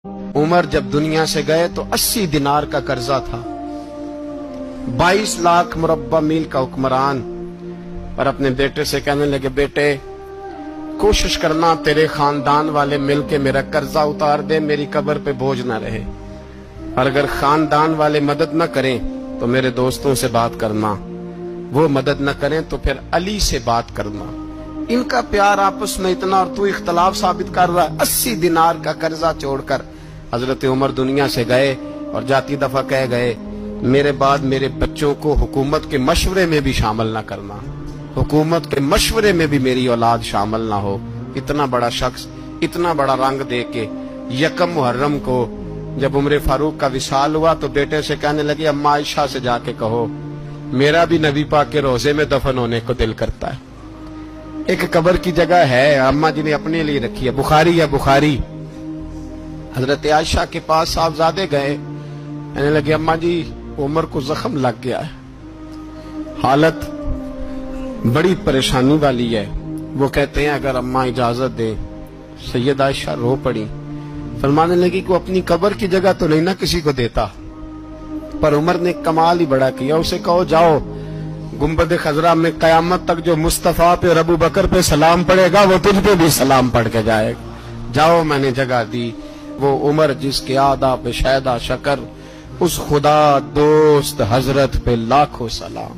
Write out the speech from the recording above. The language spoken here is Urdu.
عمر جب دنیا سے گئے تو 80 دینار کا قرضہ تھا، 22 لاکھ مربع میل کا حکمران، اور اپنے بیٹے سے کہنے لگے بیٹے کوشش کرنا تیرے خاندان والے مل کے میرا قرضہ اتار دے، میری قبر پہ بوجھ نہ رہے، اور اگر خاندان والے مدد نہ کریں تو میرے دوستوں سے بات کرنا، وہ مدد نہ کریں تو پھر علی سے بات کرنا۔ ان کا پیار آپس میں اتنا اور تو اختلاف ثابت کر رہا ہے۔ 80 دینار کا قرضہ چھوڑ کر حضرت عمر دنیا سے گئے اور جاتی دفعہ کہہ گئے میرے بعد میرے بچوں کو حکومت کے مشورے میں بھی شامل نہ کرنا، حکومت کے مشورے میں بھی میری اولاد شامل نہ ہو۔ اتنا بڑا شخص اتنا بڑا رنگ دے کے یکم محرم کو جب عمر فاروق کا وصال ہوا تو بیٹے سے کہنے لگے اماں عائشہ سے جا کے کہو میرا بھی نبی پاک کے روضے میں دفن ہونے کو دل کرتا ہے۔ ایک قبر کی جگہ ہے اماں جی نے اپنے لیے رکھی ہے، بخاری ہے بخاری۔ حضرت عائشہ کے پاس صاحبزادے گئے، کہنے لگے اماں جی عمر کو زخم لگ گیا ہے، حالت بڑی پریشانی والی ہے۔ وہ کہتے ہیں اگر اماں اجازت دیں، سید عائشہ رو پڑی، فرمانے لگی کہ اپنی قبر کی جگہ تو نہیں نہ کسی کو دیتا، پر عمر نے کمال ہی بڑا کیا، اسے کہو جاؤ گنبد خضرا میں قیامت تک جو مصطفیٰ پہ اور ابو بکر پہ سلام پڑے گا وہ تجھ پہ بھی سلام پڑھ کے جائے گا، جاؤ میں نے جگہ دی۔ وہ عمر جس کے آداب شیدا شکر، اس خدا دوست حضرت پہ لاکھوں سلام۔